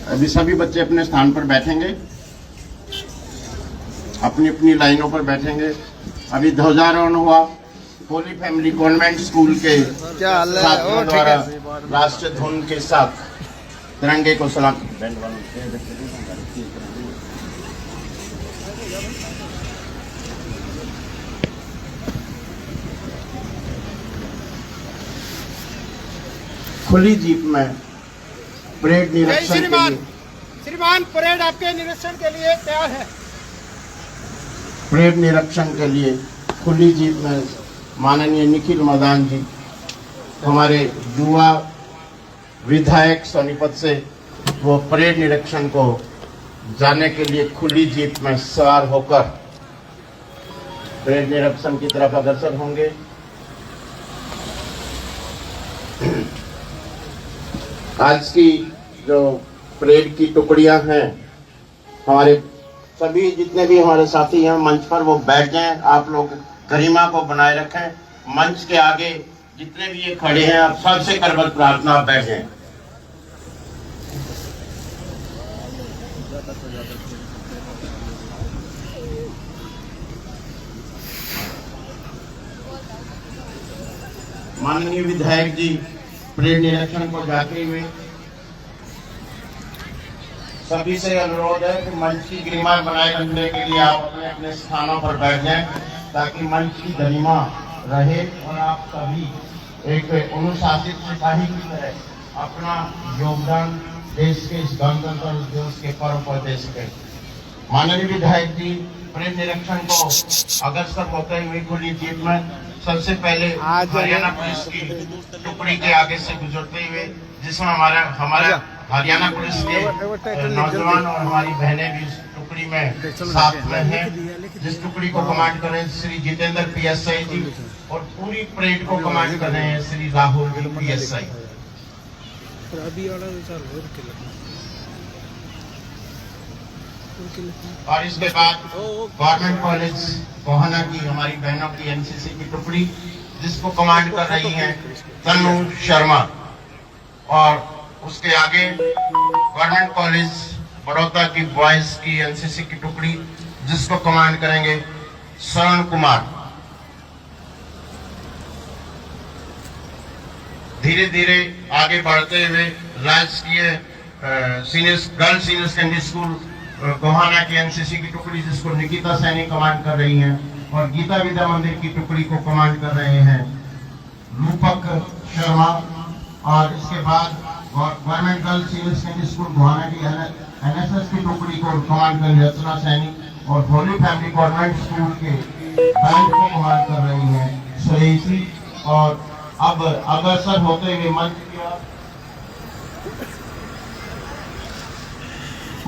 अभी सभी बच्चे अपने स्थान पर बैठेंगे, अपनी अपनी लाइनों पर बैठेंगे। अभी ध्वजारोहण हुआ होली फैमिली कॉन्वेंट स्कूल के छात्रों द्वारा राष्ट्रीय धुन के साथ तिरंगे को सलाम। खुली जीप में परेड निरीक्षण के लिए श्रीमान परेड आपके निरीक्षण के लिए तैयार है। परेड निरीक्षण के लिए खुली जीप में माननीय निखिल मदान जी हमारे युवा विधायक सोनीपत से वो परेड निरीक्षण को जाने के लिए खुली जीप में सवार होकर परेड निरीक्षण की तरफ अग्रसर होंगे। आज की जो परेड की टुकड़ियां हैं, हमारे सभी जितने भी हमारे साथी हैं मंच पर वो बैठ जाएं। आप लोग गरिमा को बनाए रखें। मंच के आगे जितने भी ये खड़े हैं, आप सबसे करबद्ध प्रार्थना आप बैठ जाएं। माननीय विधायक जी परेड निरीक्षण को जाते हुए सभी से अनुरोध है कि मंच की गरिमा बनाए रखने के लिए आप अपने अपने स्थानों पर बैठ जाएं ताकि मंच की गरिमा रहे और आप सभी एक अनुशासित सिपाही की तरह अपना योगदान देश के इस गणतंत्र दिवस के पर्व पर दे सके। माननीय विधायक जी परेड निरीक्षण को अग्रसर होते हुए खुली जीप में सबसे पहले हरियाणा पुलिस की टुकड़ी के आगे से गुजरते हुए, जिसमें हमारा हरियाणा पुलिस के नौजवान और हमारी बहनें भी इस टुकड़ी में साथ में हैं, जिस टुकड़ी को कमांड कर रहे हैं श्री जितेंद्र PSI जी और पूरी परेड को कमांड कर रहे हैं श्री राहुल PSI। और इसके बाद गवर्नमेंट कॉलेज गोहाना की हमारी बहनों की NCC की टुकड़ी, जिसको कमांड कर रही है तनु शर्मा, और उसके आगे गवर्नमेंट कॉलेज बड़ौदा की बॉयज की NCC की टुकड़ी, जिसको कमांड करेंगे शरण कुमार। धीरे धीरे आगे बढ़ते हुए राजकीय girls senior secondary school Gohana की NCC की टुकड़ी, जिसको निकिता सैनी कमांड कर रही हैं, और गीता विद्या मंदिर की टुकड़ी को कमांड कर रहे हैं रूपक शर्मा। और इसके बाद government girls senior secondary school Gohana की NSS की टुकड़ी को कमांड कर रचना सैनी, और होली फैमिली गवर्नमेंट स्कूल के बैंक को कमांड कर रही हैं सुरेशी। और अब अग्रसर होते हुए मंच की ओर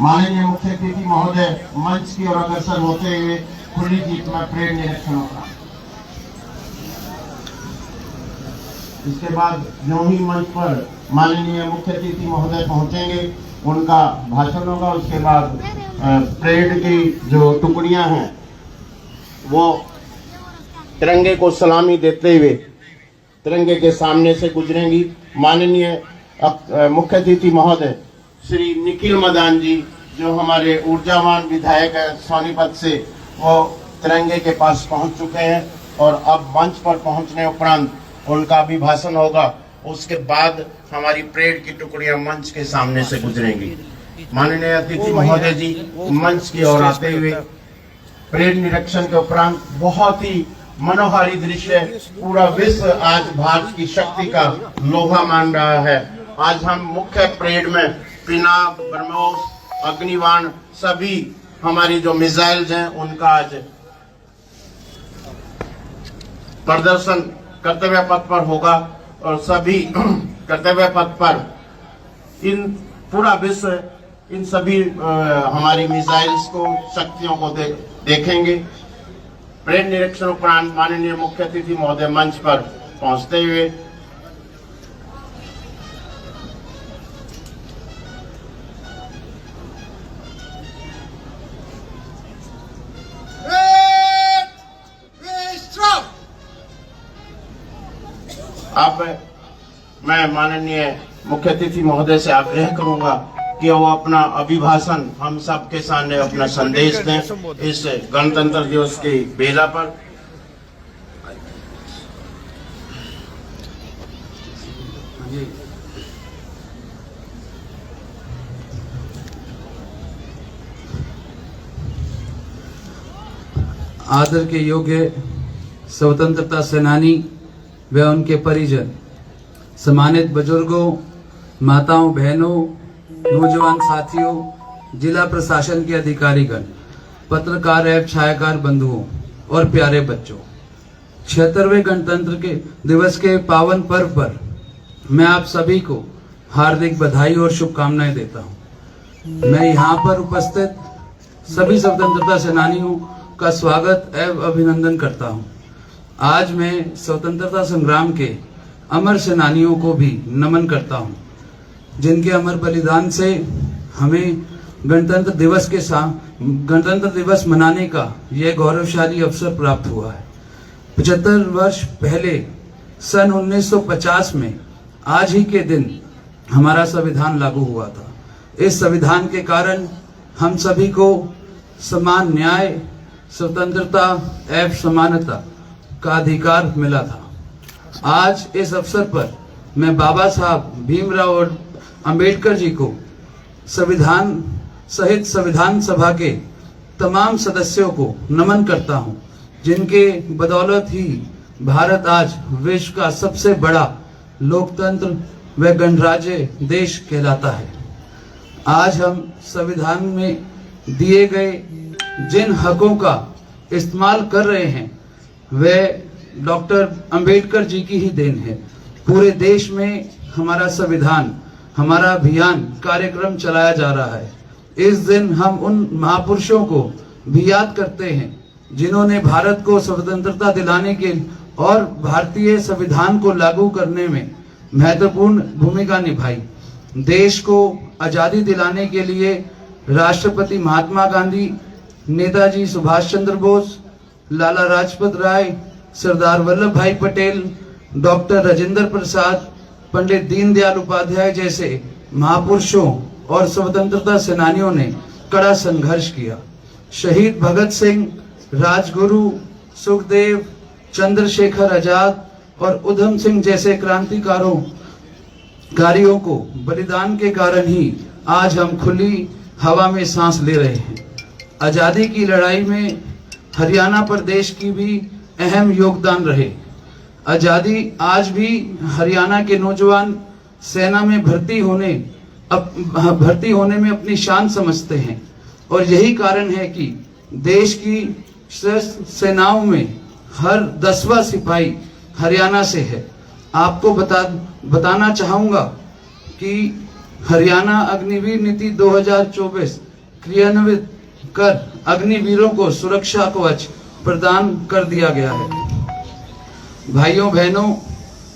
माननीय मुख्य अतिथि महोदय मंच की ओर अग्रसर होते हुए खुली जीप में परेड निरीक्षण होगा। इसके बाद जो ही मंच पर माननीय मुख्य अतिथि महोदय पहुंचेंगे, उनका भाषण होगा। उसके बाद परेड की जो टुकड़ियां हैं वो तिरंगे को सलामी देते हुए तिरंगे के सामने से गुजरेंगी। माननीय मुख्य अतिथि महोदय श्री निखिल मदान जी, जो हमारे ऊर्जावान विधायक है सोनीपत से, वो तिरंगे के पास पहुंच चुके हैं और अब मंच पर पहुंचने उपरांत उनका अभिभाषण होगा। उसके बाद हमारी परेड की टुकड़ियां मंच के सामने से गुजरेंगी। माननीय अतिथि महोदय जी मंच की ओर आते हुए परेड निरीक्षण के उपरांत बहुत ही मनोहारी दृश्य, पूरा विश्व आज भारत की शक्ति का लोहा मान रहा है। आज हम मुख्य परेड में पिनाक, ब्रह्मोस, अग्निबाण सभी हमारी जो मिसाइल्स हैं उनका आज प्रदर्शन कर्तव्य पथ पर होगा, और सभी कर्तव्य पथ पर पूरा विश्व इन सभी हमारी मिसाइल्स को, शक्तियों को देखेंगे। परेड निरीक्षण उपरांत माननीय मुख्य अतिथि महोदय मंच पर पहुंचते हुए अब मैं माननीय मुख्य अतिथि महोदय से आग्रह करूंगा कि वो अपना अभिभाषण हम सबके सामने अपना संदेश दें इस गणतंत्र दिवस की बेला पर। आदर के योग्य स्वतंत्रता सेनानी व उनके परिजन, सम्मानित बुजुर्गों, माताओं, बहनों, नौजवान साथियों, जिला प्रशासन के अधिकारीगण, पत्रकार एवं छायाकार बंधुओं और प्यारे बच्चों, 76वें गणतंत्र के दिवस के पावन पर्व पर मैं आप सभी को हार्दिक बधाई और शुभकामनाएं देता हूं। मैं यहाँ पर उपस्थित सभी स्वतंत्रता सेनानियों का स्वागत एवं अभिनंदन करता हूं। आज मैं स्वतंत्रता संग्राम के अमर सेनानियों को भी नमन करता हूं, जिनके अमर बलिदान से हमें गणतंत्र दिवस मनाने का यह गौरवशाली अवसर प्राप्त हुआ है। 75 वर्ष पहले सन 1950 में आज ही के दिन हमारा संविधान लागू हुआ था। इस संविधान के कारण हम सभी को समान न्याय, स्वतंत्रता एवं समानता का अधिकार मिला था। आज इस अवसर पर मैं बाबा साहब भीमराव अंबेडकर जी को संविधान सहित संविधान सभा के तमाम सदस्यों को नमन करता हूं, जिनके बदौलत ही भारत आज विश्व का सबसे बड़ा लोकतंत्र व गणराज्य देश कहलाता है। आज हम संविधान में दिए गए जिन हकों का इस्तेमाल कर रहे हैं वे डॉक्टर अंबेडकर जी की ही देन है। पूरे देश में हमारा संविधान, हमारा अभियान कार्यक्रम चलाया जा रहा है। इस दिन हम उन महापुरुषों को भी याद करते हैं जिन्होंने भारत को स्वतंत्रता दिलाने के और भारतीय संविधान को लागू करने में महत्वपूर्ण भूमिका निभाई। देश को आजादी दिलाने के लिए राष्ट्रपति महात्मा गांधी, नेताजी सुभाष चंद्र बोस, लाला लाजपत राय, सरदार वल्लभ भाई पटेल, डॉक्टर राजेंद्र प्रसाद, पंडित दीनदयाल उपाध्याय जैसे महापुरुषों और स्वतंत्रता सेनानियों ने कड़ा संघर्ष किया। शहीद भगत सिंह, राजगुरु, सुखदेव, चंद्रशेखर आजाद और उधम सिंह जैसे क्रांतिकारियों को बलिदान के कारण ही आज हम खुली हवा में सांस ले रहे हैं। आजादी की लड़ाई में हरियाणा प्रदेश की भी अहम योगदान रहे। आजादी आज भी हरियाणा के नौजवान सेना में भर्ती होने में अपनी शान समझते हैं और यही कारण है कि देश की सशस्त्र सेनाओं में हर 10वां सिपाही हरियाणा से है। आपको बताना चाहूंगा कि हरियाणा अग्निवीर नीति 2024 क्रियान्वित कर अग्निवीरों को सुरक्षा कवच प्रदान कर दिया गया है। भाइयों बहनों,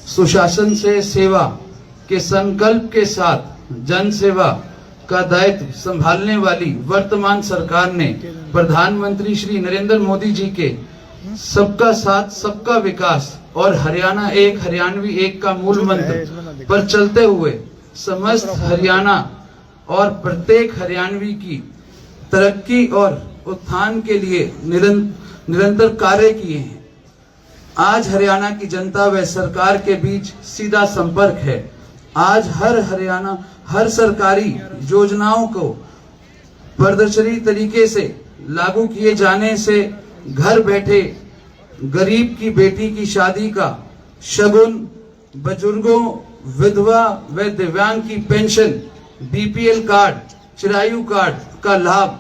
सुशासन से सेवा के संकल्प के साथ जन सेवा का दायित्व संभालने वाली वर्तमान सरकार ने प्रधानमंत्री श्री नरेंद्र मोदी जी के सबका साथ सबका विकास और हरियाणा एक हरियाणवी एक का मूल मंत्र पर चलते हुए समस्त हरियाणा और प्रत्येक हरियाणवी की तरक्की और उत्थान के लिए निरंतर कार्य किए हैं। आज हरियाणा की जनता व सरकार के बीच सीधा संपर्क है। आज हर सरकारी योजनाओं को पारदर्शी तरीके से लागू किए जाने से घर बैठे गरीब की बेटी की शादी का शगुन, बुजुर्गों, विधवा व दिव्यांग की pension, BPL card, Chirayu card का लाभ,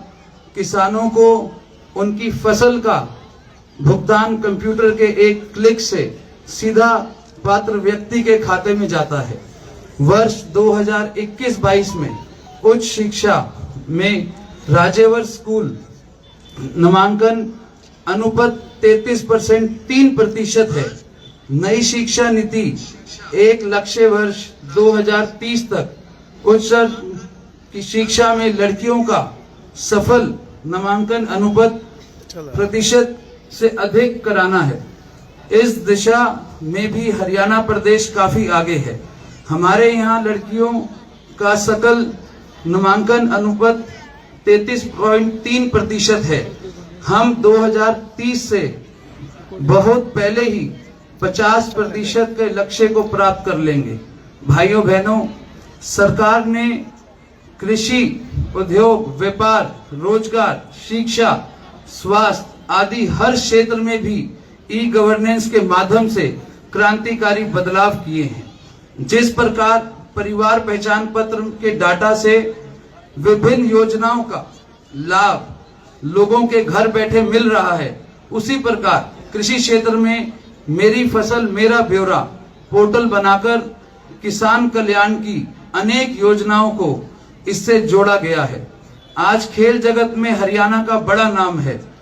किसानों को उनकी फसल का भुगतान कंप्यूटर के एक क्लिक से सीधा पात्र व्यक्ति के खाते में जाता है। वर्ष 2021-22 में उच्च शिक्षा में राज्यवर्ग स्कूल नामांकन अनुपात 3% है। नई शिक्षा नीति एक लक्ष्य वर्ष 2030 तक उच्च की शिक्षा में लड़कियों का सफल नामांकन अनुपात प्रतिशत से अधिक कराना है। इस दिशा में भी हरियाणा प्रदेश काफी आगे है। हमारे यहाँ लड़कियों का सकल नामांकन अनुपात 33.3% है। हम 2030 से बहुत पहले ही 50% के लक्ष्य को प्राप्त कर लेंगे। भाइयों बहनों, सरकार ने कृषि, उद्योग, व्यापार, रोजगार, शिक्षा, स्वास्थ्य आदि हर क्षेत्र में भी ई गवर्नेंस के माध्यम से क्रांतिकारी बदलाव किए हैं। जिस प्रकार परिवार पहचान पत्र के डाटा से विभिन्न योजनाओं का लाभ लोगों के घर बैठे मिल रहा है, उसी प्रकार कृषि क्षेत्र में मेरी फसल मेरा ब्यौरा पोर्टल बनाकर किसान कल्याण की अनेक योजनाओं को इससे जोड़ा गया है। आज खेल जगत में हरियाणा का बड़ा नाम है।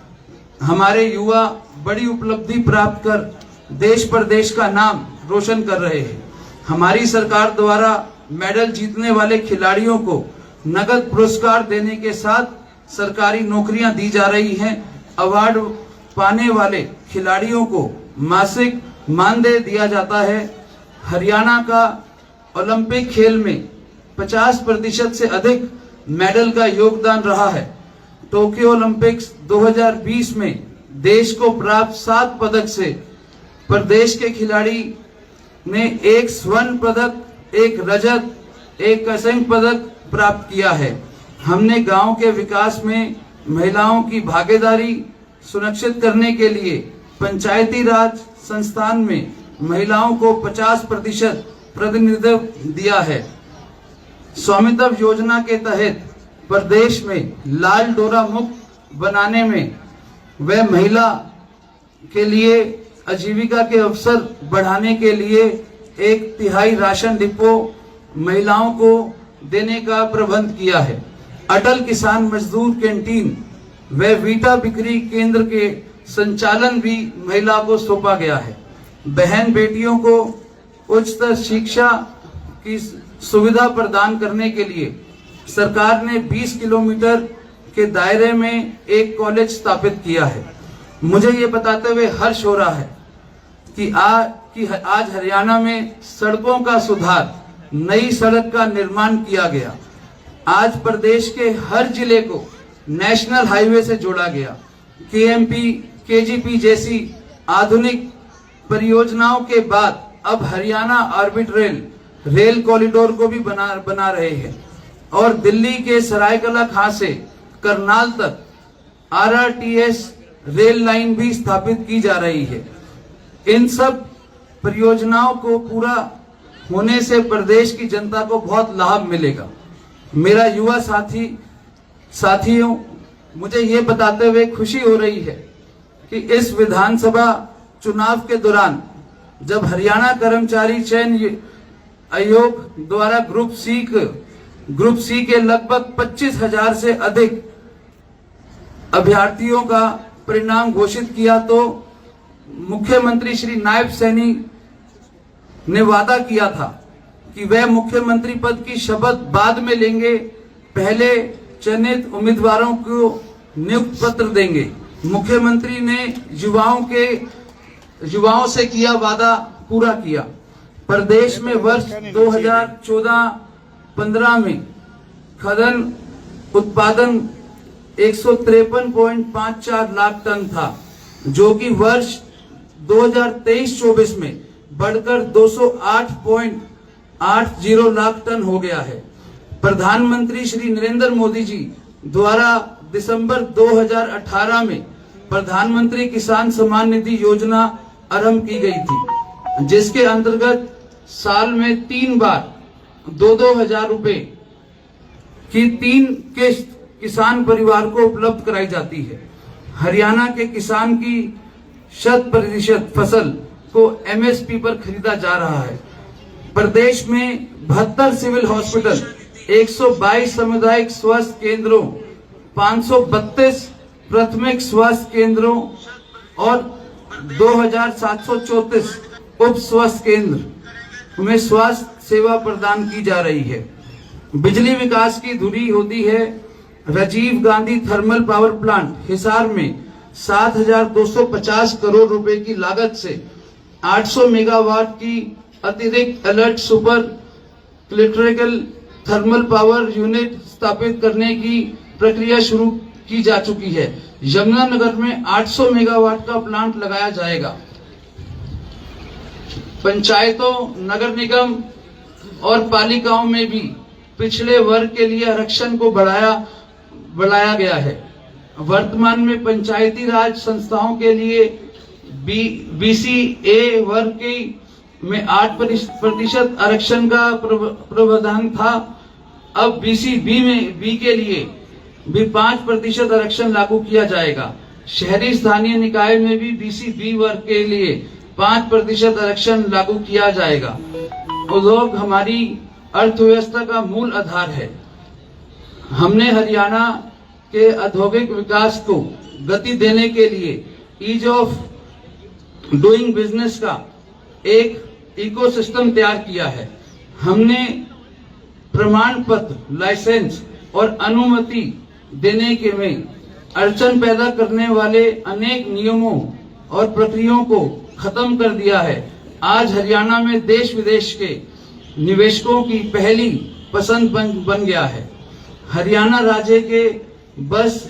हमारे युवा बड़ी उपलब्धि प्राप्त कर देश प्रदेश का नाम रोशन कर रहे हैं। हमारी सरकार द्वारा मेडल जीतने वाले खिलाड़ियों को नगद पुरस्कार देने के साथ सरकारी नौकरियां दी जा रही हैं। अवार्ड पाने वाले खिलाड़ियों को मासिक मानदेय दिया जाता है। हरियाणा का ओलंपिक खेल में 50% से अधिक मेडल का योगदान रहा है। टोक्यो ओलंपिक्स 2020 में देश को प्राप्त 7 पदक से प्रदेश के खिलाड़ी ने 1 स्वर्ण पदक, 1 रजत, 1 कांस्य पदक प्राप्त किया है। हमने गांव के विकास में महिलाओं की भागीदारी सुनिश्चित करने के लिए पंचायती राज संस्थान में महिलाओं को 50% प्रतिनिधित्व दिया है। स्वामित्व योजना के तहत प्रदेश में लाल डोरा मुक्त बनाने में व महिला के लिए आजीविका के अवसर बढ़ाने के लिए 1/3 राशन डिपो महिलाओं को देने का प्रबंध किया है। अटल किसान मजदूर कैंटीन व वीटा बिक्री केंद्र के संचालन भी महिला को सौंपा गया है। बहन बेटियों को उच्चतर शिक्षा की सुविधा प्रदान करने के लिए सरकार ने 20 किलोमीटर के दायरे में एक कॉलेज स्थापित किया है। मुझे ये बताते हुए हर्ष हो रहा है कि आज हरियाणा में सड़कों का सुधार, नई सड़क का निर्माण किया गया। आज प्रदेश के हर जिले को नेशनल हाईवे से जोड़ा गया। केएमपी, केजीपी जैसी आधुनिक परियोजनाओं के बाद अब हरियाणा ऑर्बिट रेल कॉरिडोर को भी बना रहे हैं और दिल्ली के सरायकला खां से करनाल तक आरआरटीएस रेल लाइन भी स्थापित की जा रही है। इन सब परियोजनाओं को पूरा होने से प्रदेश की जनता को बहुत लाभ मिलेगा। मेरा युवा साथियों, मुझे ये बताते हुए खुशी हो रही है कि इस विधानसभा चुनाव के दौरान जब हरियाणा कर्मचारी चयन आयोग द्वारा ग्रुप सी के लगभग 25,000 से अधिक अभ्यर्थियों का परिणाम घोषित किया तो मुख्यमंत्री श्री नायब सैनी ने वादा किया था कि वह मुख्यमंत्री पद की शपथ बाद में लेंगे, पहले चयनित उम्मीदवारों को नियुक्ति पत्र देंगे। मुख्यमंत्री ने युवाओं से किया वादा पूरा किया। प्रदेश में वर्ष 2014-15 में खाद्यान्न उत्पादन 153.54 लाख टन था, जो कि वर्ष 2023-24 में बढ़कर 208.80 लाख टन हो गया है। प्रधानमंत्री श्री नरेंद्र मोदी जी द्वारा दिसंबर 2018 में प्रधानमंत्री किसान सम्मान निधि योजना आरंभ की गई थी, जिसके अंतर्गत साल में 3 बार 2-2 हजार रुपए की 3 किस्त किसान परिवार को उपलब्ध कराई जाती है। हरियाणा के किसान की 100% फसल को एमएसपी पर खरीदा जा रहा है। प्रदेश में 72 सिविल हॉस्पिटल, 122 सामुदायिक स्वास्थ्य केंद्रों, 532 प्राथमिक स्वास्थ्य केंद्रों और 2734 उप स्वास्थ्य केंद्र में स्वास्थ्य सेवा प्रदान की जा रही है। बिजली विकास की धुरी होती है। Rajiv Gandhi thermal power plant Hisar में 7,250 करोड़ रुपए की लागत से 800 मेगावाट की अतिरिक्त alert super critical thermal power unit स्थापित करने की प्रक्रिया शुरू की जा चुकी है। यमुनानगर में 800 मेगावाट का प्लांट लगाया जाएगा। पंचायतों, नगर निगम और पालिकाओं में भी पिछड़े वर्ग के लिए आरक्षण को बढ़ाया गया है। वर्तमान में पंचायती राज संस्थाओं के लिए BC-A वर्ग के में 8% आरक्षण का प्रावधान था। अब BC-B के लिए भी 5% आरक्षण लागू किया जाएगा। शहरी स्थानीय निकाय में भी BC-B वर्ग के लिए 5% आरक्षण लागू किया जाएगा। उद्योग हमारी अर्थव्यवस्था का मूल आधार है। हमने हरियाणा के औद्योगिक विकास को गति देने के लिए ईज ऑफ डूइंग बिजनेस का एक इकोसिस्टम तैयार किया है। हमने प्रमाण पत्र, लाइसेंस और अनुमति देने के में अड़चन पैदा करने वाले अनेक नियमों और प्रक्रियाओं को खत्म कर दिया है। आज हरियाणा में देश विदेश के निवेशकों की पहली पसंद बन गया है। हरियाणा राज्य के बस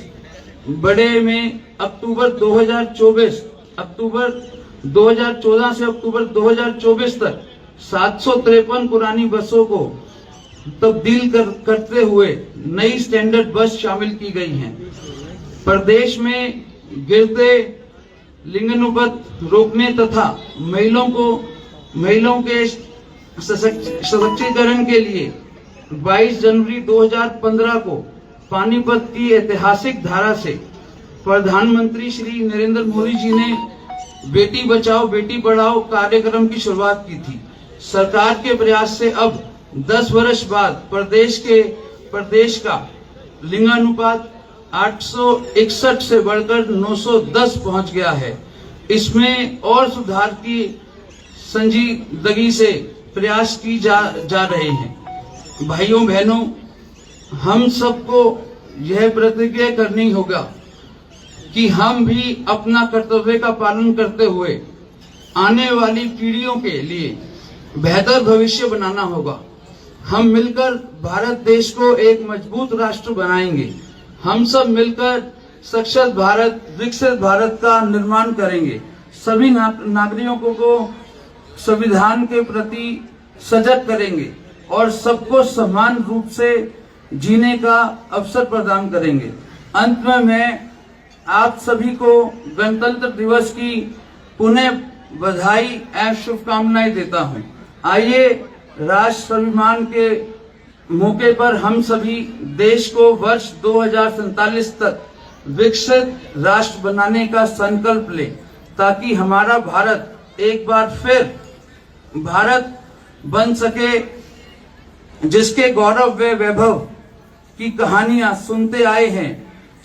बड़े में अक्टूबर 2014 से अक्टूबर 2024 तक 753 पुरानी बसों को तब्दील करते हुए नई स्टैंडर्ड बस शामिल की गई हैं। प्रदेश में गिरते लिंगानुपात रोकने तथा महिलाओं के सशक्तिकरण के लिए 22 जनवरी 2015 को पानीपत की ऐतिहासिक धारा से प्रधानमंत्री श्री नरेंद्र मोदी जी ने बेटी बचाओ बेटी पढ़ाओ कार्यक्रम की शुरुआत की थी। सरकार के प्रयास से अब 10 वर्ष बाद प्रदेश का लिंगानुपात 861 से बढ़कर 910 पहुंच गया है। इसमें और सुधार की संजीदगी से प्रयास की जा रहे हैं। भाइयों बहनों, हम सबको यह प्रतिज्ञा करनी होगा कि हम भी अपना कर्तव्य का पालन करते हुए आने वाली पीढ़ियों के लिए बेहतर भविष्य बनाना होगा। हम मिलकर भारत देश को एक मजबूत राष्ट्र बनाएंगे। हम सब मिलकर सशक्त भारत, विकसित भारत का निर्माण करेंगे। सभी नागरिकों को संविधान के प्रति सजग करेंगे और सबको समान रूप से जीने का अवसर प्रदान करेंगे। अंत में मैं आप सभी को गणतंत्र दिवस की पुनः बधाई एवं शुभकामनाएं देता हूं। आइए राष्ट्र स्वाभिमान के मौके पर हम सभी देश को वर्ष 2047 तक विकसित राष्ट्र बनाने का संकल्प लें, ताकि हमारा भारत एक बार फिर भारत बन सके जिसके गौरव व वैभव की कहानियां सुनते आए हैं।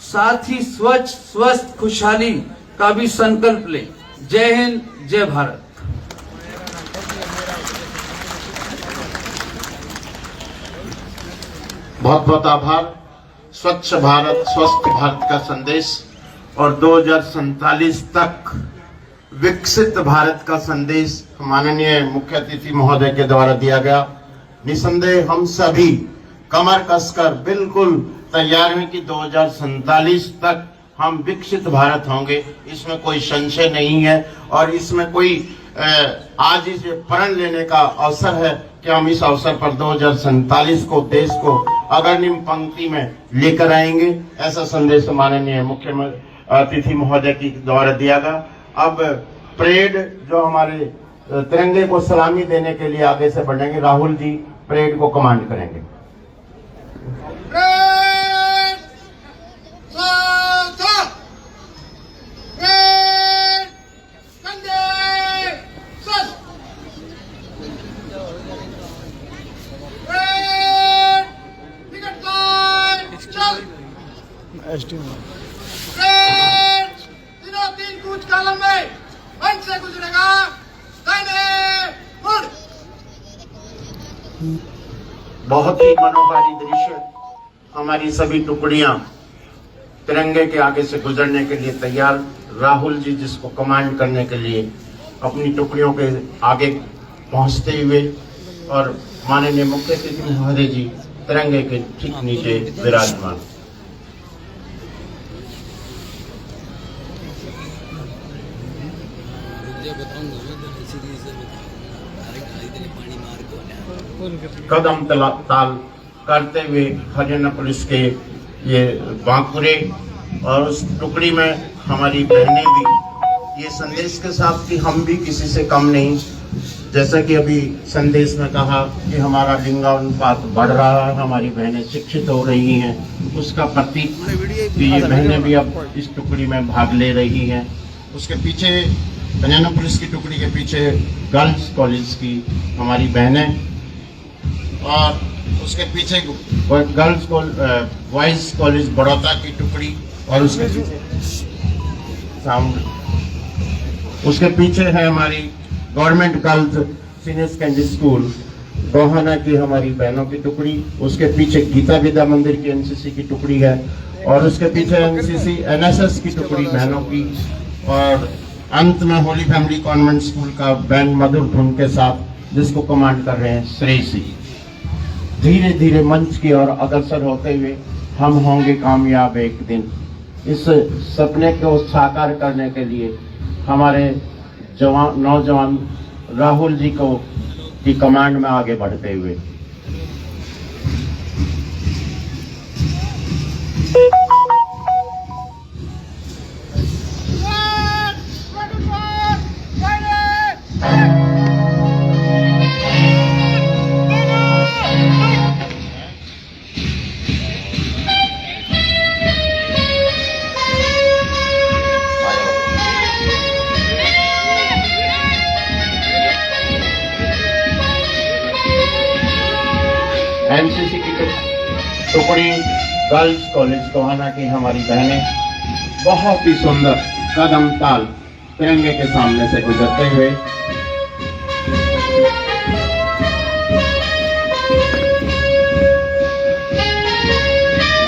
साथ ही स्वच्छ स्वस्थ खुशहाली का भी संकल्प लें। जय हिंद, जय भारत। बहुत बहुत आभार। स्वच्छ भारत, स्वस्थ भारत का संदेश और 2047 तक विकसित भारत का संदेश माननीय मुख्य अतिथि महोदय के द्वारा दिया गया। निसंदेह हम सभी कमर कसकर बिल्कुल तैयार हैं कि 2047 तक हम विकसित भारत होंगे, इसमें कोई संशय नहीं है। और इसमें कोई आज इस प्रण लेने का अवसर है कि हम इस अवसर पर 2047 को देश को अग्रणी पंक्ति में लेकर आएंगे। ऐसा संदेश माननीय मुख्य अतिथि महोदय की द्वारा दिया गया। अब परेड जो हमारे तिरंगे को सलामी देने के लिए आगे से बढ़ेंगे, राहुल जी परेड को कमांड करेंगे। तीन कूच कालम में मंच से गुजरेगा। बहुत ही मनोहारी दृश्य। हमारी सभी टुकड़ियां तिरंगे के आगे से गुजरने के लिए तैयार। राहुल जी जिसको कमांड करने के लिए अपनी टुकड़ियों के आगे पहुंचते हुए और माननीय मुख्य अतिथि महोदय जी तिरंगे के ठीक नीचे विराजमान। कदम ताल करते हुए हरियाणा पुलिस के ये बांकुरे और उस टुकड़ी में हमारी बहनें भी ये संदेश के साथ कि हम भी किसी से कम नहीं। जैसा कि अभी संदेश में कहा कि हमारा लिंगानुपात बढ़ रहा है, हमारी बहनें शिक्षित हो रही हैं, उसका प्रतीक कि ये बहनें भी अब इस टुकड़ी में भाग ले रही हैं। उसके पीछे हरियाणा पुलिस की टुकड़ी के पीछे गर्ल्स कॉलेज की हमारी बहनें और उसके पीछे गर्ल्स बॉयज कॉलेज बड़ौदा की टुकड़ी और उसके पीछे साउंड उसके पीछे है हमारी government girls senior secondary school Gohana की हमारी बहनों की टुकड़ी। उसके पीछे गीता विद्या मंदिर की एनसीसी की टुकड़ी है और उसके पीछे एनसीसी एनएसएस की टुकड़ी बहनों की और अंत में होली फैमिली कॉन्वेंट स्कूल का बैंड मधुर धुन के साथ जिसको कमांड कर रहे हैं श्रेयसी। धीरे धीरे मंच की ओर अग्रसर होते हुए हम होंगे कामयाब एक दिन। इस सपने को साकार करने के लिए हमारे नौजवान राहुल जी को की कमांड में आगे बढ़ते हुए एनसीसी की टुकड़ी गर्ल्स कॉलेज गोहाना की हमारी बहनें बहुत ही सुंदर कदम ताल तिरंगे के सामने से गुजरते हुए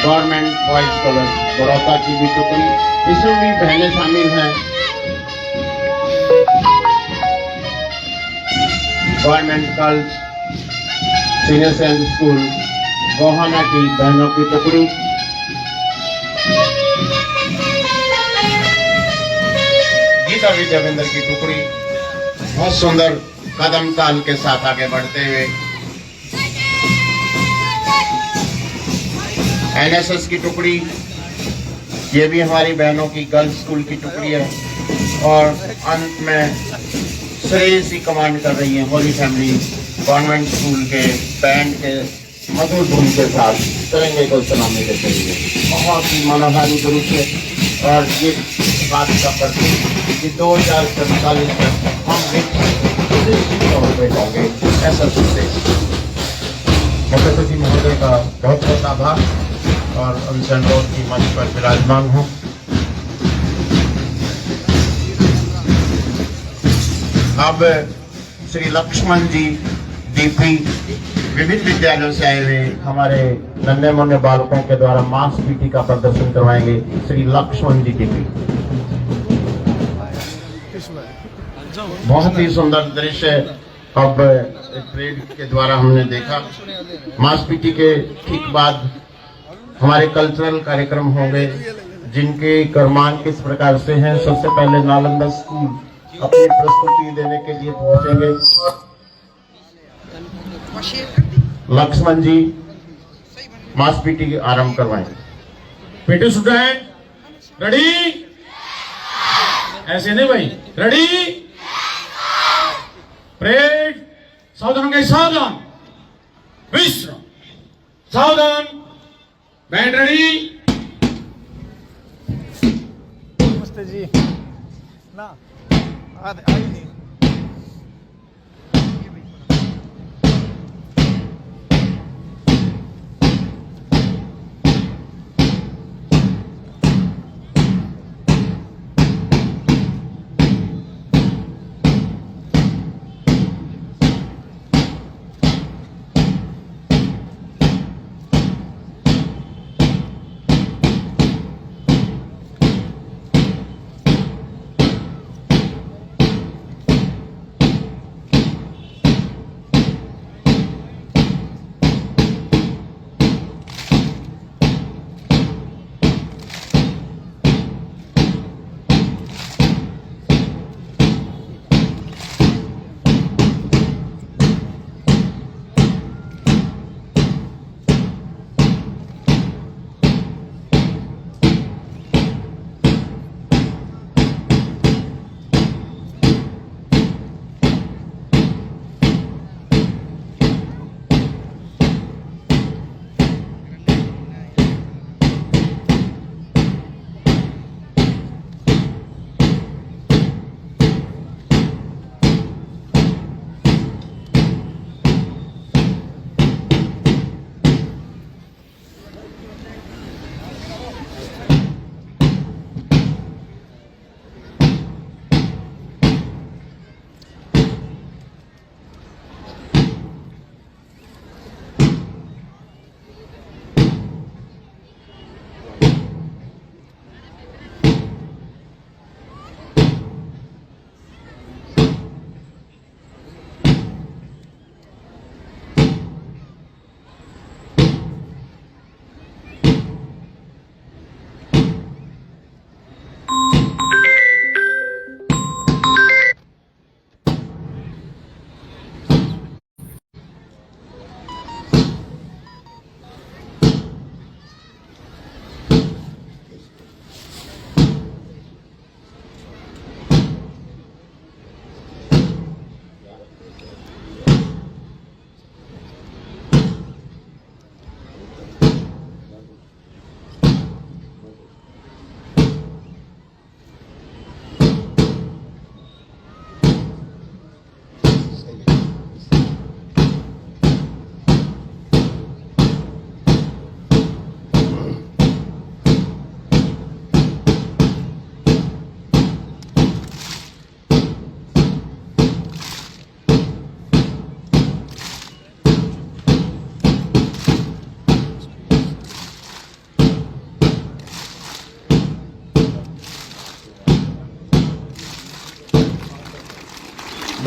गवर्नमेंट बॉयज कॉलेज बड़ौदा की भी टुकड़ी, इसमें भी बहनें शामिल हैं। Government girls senior secondary school Gohana की बहनों की टुकड़ी, गीता विद्याविंदर की टुकड़ी बहुत सुंदर कदम ताल के साथ आगे बढ़ते हुए एनएसएस की टुकड़ी, ये भी हमारी बहनों की गर्ल्स स्कूल की टुकड़ी है और अंत में श्रेयसी कमांड कर रही है होली फैमिली कॉन्वेंट स्कूल के बैंड के मधुर धुन के साथ तिरंगे को सलामी देते हुए बहुत ही मनोहारी दृश्य। और ये बात का प्रतीक कि 2047 तक हम तौर पर होंगे, ऐसा संदेश। मुख्य सचिव महोदय का बहुत बहुत आभार और उनसे अनुरोध की मंच पर विराजमान हूँ। अब श्री लक्ष्मण जी डीपी विविध विद्यालयों से आए हुए हमारे नन्हे मुन्ने बालकों के द्वारा मास पीटी का प्रदर्शन करवाएंगे श्री लक्ष्मण जी डीपी। बहुत ही सुंदर दृश्य अब परेड के द्वारा हमने देखा। मास पीटी के ठीक बाद हमारे कल्चरल कार्यक्रम होंगे जिनके कर्मान किस प्रकार से हैं। सबसे पहले नालंदा स्कूल अपनी प्रस्तुति देने के लिए पहुंचेंगे। लक्ष्मण जी मास पीटी आरंभ करवाएंगे। पीटी स्टूडेंट रेडी, ऐसे नहीं भाई, रेडी परेड, सावधान गए, सावधान, विश्राम, सावधान, बैंड रेडी। नमस्ते जी ना आई नहीं।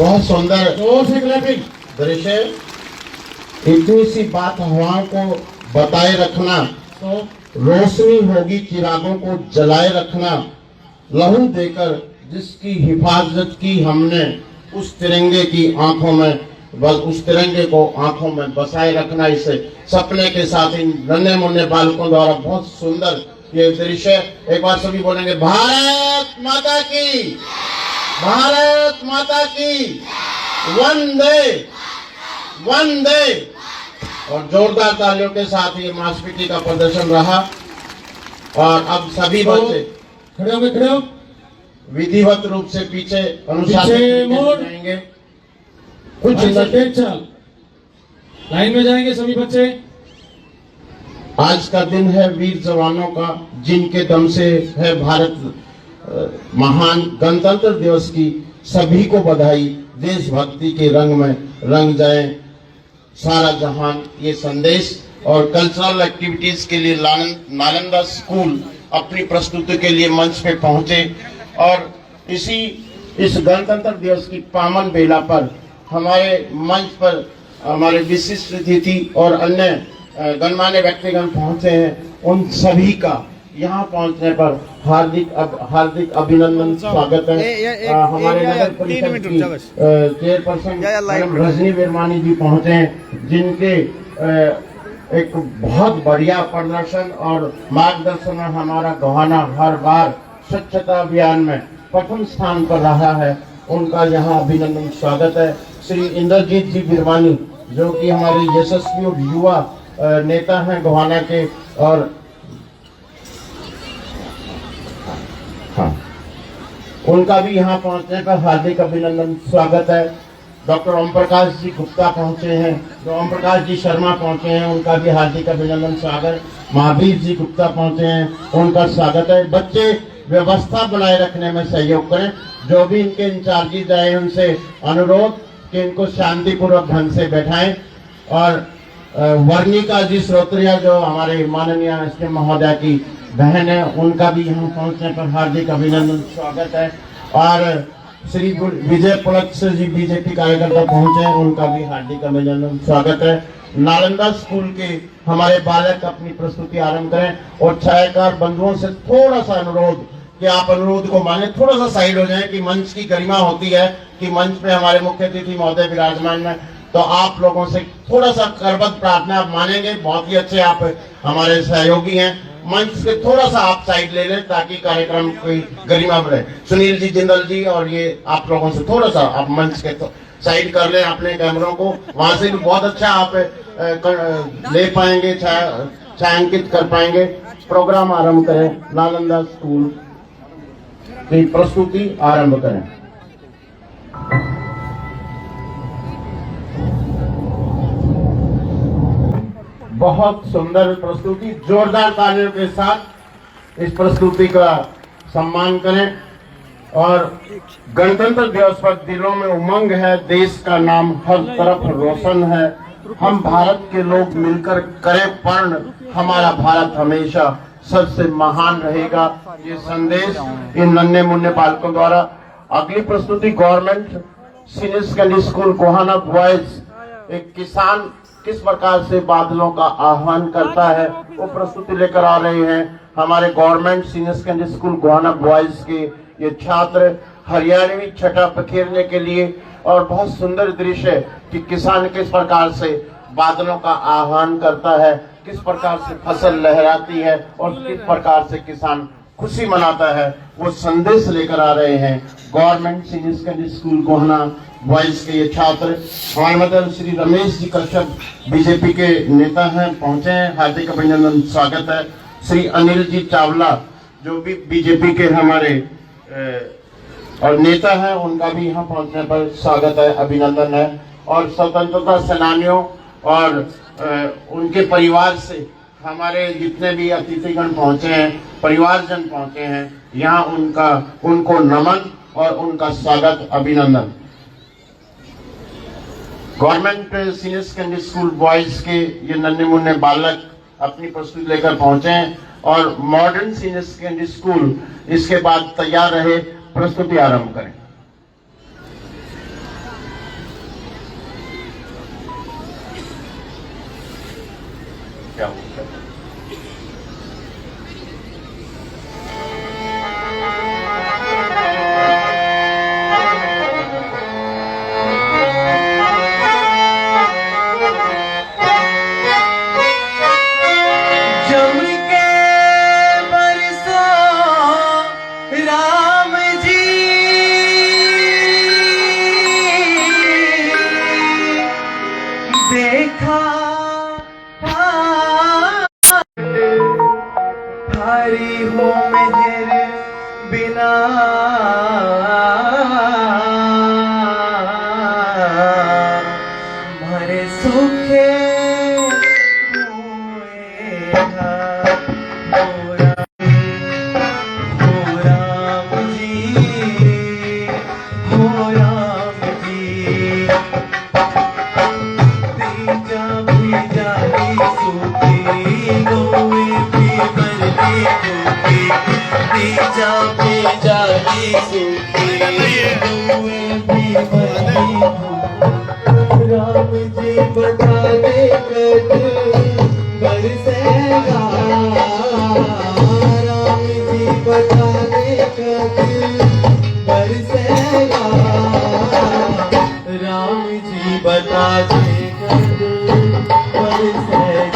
बहुत सुंदर जोर से क्लैपिंग। दृश्य। इतनी सी बात हवाओं को बताए रखना, रोशनी होगी चिरागों को जलाए रखना, लहू देकर जिसकी हिफाजत की हमने, उस तिरंगे की आंखों में बस उस तिरंगे को आंखों में बसाए रखना। इसे सपने के साथ इन नन्हे मुन्ने बालकों द्वारा बहुत सुंदर ये दृश्य। एक बार सभी बोलेंगे भारत माता की, भारत माता की, वंदे वंदे। और जोरदार तालियों के साथ ये मांसपेशी का प्रदर्शन रहा। और अब सभी बच्चे खड़े होंगे, खड़े हो। विधिवत रूप से पीछे अनुशासित पीछे मोड़। जाएंगे। कुछ कुछ लाइन में जाएंगे सभी बच्चे। आज का दिन है वीर जवानों का, जिनके दम से है भारत महान। गणतंत्र दिवस की सभी को बधाई। देशभक्ति के रंग में रंग जाए सारा जहान, ये संदेश। और कल्चरल एक्टिविटीज के लिए नालंदा स्कूल अपनी प्रस्तुति के लिए मंच पे पहुंचे। और इस गणतंत्र दिवस की पावन बेला पर हमारे मंच पर हमारे विशिष्ट अतिथि और अन्य गणमान्य व्यक्तिगण पहुंचे हैं। उन सभी का यहाँ पहुंचने पर हार्दिक अभिनंदन, स्वागत है। हमारे नगर परिषद की चेयरपर्सन मैडम रजनी बिरमानी जी पहुंचे हैं, जिनके एक बहुत बढ़िया प्रदर्शन और मार्गदर्शन में हमारा गोहाना हर बार स्वच्छता अभियान में प्रथम स्थान पर रहा है। उनका यहाँ अभिनंदन, स्वागत है। श्री इंद्रजीत जी बिरवानी, जो कि हमारे यशस्वी और युवा नेता हैं गोहाना के, और हाँ, उनका भी यहाँ पहुंचने पर हार्दिक अभिनंदन, स्वागत है। डॉक्टर ओम प्रकाश जी गुप्ता पहुंचे हैं, ओम प्रकाश जी शर्मा पहुंचे हैं, उनका भी हार्दिक अभिनंदन, स्वागत। महावीर जी गुप्ता पहुंचे हैं, उनका स्वागत है। बच्चे व्यवस्था बनाए रखने में सहयोग करें। जो भी इनके इंचार्जेज आए उनसे अनुरोध कि इनको शांतिपूर्वक ढंग से बैठाएं। और वर्णिका जी श्रोत्रिया, जो हमारे माननीय एसडीएम महोदय की बहन है, उनका भी यहाँ पहुंचने पर हार्दिक अभिनंदन, स्वागत है। और श्री विजय पुलक जी बीजेपी कार्यकर्ता पहुंचे हैं, उनका भी हार्दिक अभिनंदन, स्वागत है। नालंदा स्कूल के हमारे बालक अपनी प्रस्तुति आरंभ करें। और छायाकार बंधुओं से थोड़ा सा अनुरोध कि आप अनुरोध को माने, थोड़ा सा साइड हो जाएं कि मंच की गरिमा होती है कि मंच पे हमारे मुख्य अतिथि महोदय विराजमान है। तो आप लोगों से थोड़ा सा करबद्ध प्रार्थना आप मानेंगे, बहुत ही अच्छे आप हमारे सहयोगी हैं। मंच से थोड़ा सा आप साइड ले लें ताकि कार्यक्रम की गरिमा बढ़े। सुनील जी, जिंदल जी, और ये आप लोगों से थोड़ा सा आप मंच के साइड कर लें अपने कैमरों को। वहां से भी बहुत अच्छा आप ले पाएंगे, छायांकित कर पाएंगे। प्रोग्राम आरंभ करें। नालंदा स्कूल की प्रस्तुति आरंभ करें। बहुत सुंदर प्रस्तुति, जोरदार तालियों के साथ इस प्रस्तुति का सम्मान करें। और गणतंत्र दिवस पर दिलों में उमंग है, देश का नाम हर तरफ रोशन है। हम भारत के लोग मिलकर करें पर्ण, हमारा भारत हमेशा सबसे महान रहेगा। ये संदेश इन नन्हे मुन्ने बालकों द्वारा। अगली प्रस्तुति government senior secondary school Gohana boys, एक किसान किस प्रकार से बादलों का आह्वान करता है, वो प्रस्तुति लेकर आ रहे हैं हमारे government senior secondary school Gohana boys के ये छात्र। हरियाणवी छटा पखेरने के लिए और बहुत सुंदर दृश्य कि किसान किस प्रकार से बादलों का आह्वान करता है, किस प्रकार से फसल लहराती है और किस प्रकार से किसान खुशी मनाता है, वो संदेश लेकर आ रहे हैं government senior secondary school Gohana boys के ये छात्र। हमारे मतलब श्री रमेश जी कश्यप बीजेपी के नेता हैं, पहुंचे हैं, हार्दिक अभिनंदन, स्वागत है। श्री अनिल जी चावला, जो भी बीजेपी के हमारे और नेता हैं, उनका भी यहाँ पहुंचने पर स्वागत है, अभिनंदन है। और स्वतंत्रता सेनानियों और उनके परिवार से हमारे जितने भी अतिथिगण पहुंचे हैं, परिवारजन पहुंचे हैं, यहाँ उनको नमन और उनका स्वागत, अभिनंदन। Government senior secondary school boys के ये नन्हे मुन्ने बालक अपनी प्रस्तुति लेकर पहुंचे हैं। और मॉडर्न सीनियर सेकेंडरी स्कूल इसके बाद तैयार रहे, प्रस्तुति आरंभ करें। तुम्हारी हो मेहर बिना हमारे सूखे हुए हो राम जी, हो राम जी। तीजा भीजा की सूखी गोए भी मरती भूखी, तीजा भीजा की सूखी गोए भी मरती भूखी। राम जी बता दे कद बरसेगा, राम जी बता दे कद बरसेगा, राम जी बता दे कद बरसेगा।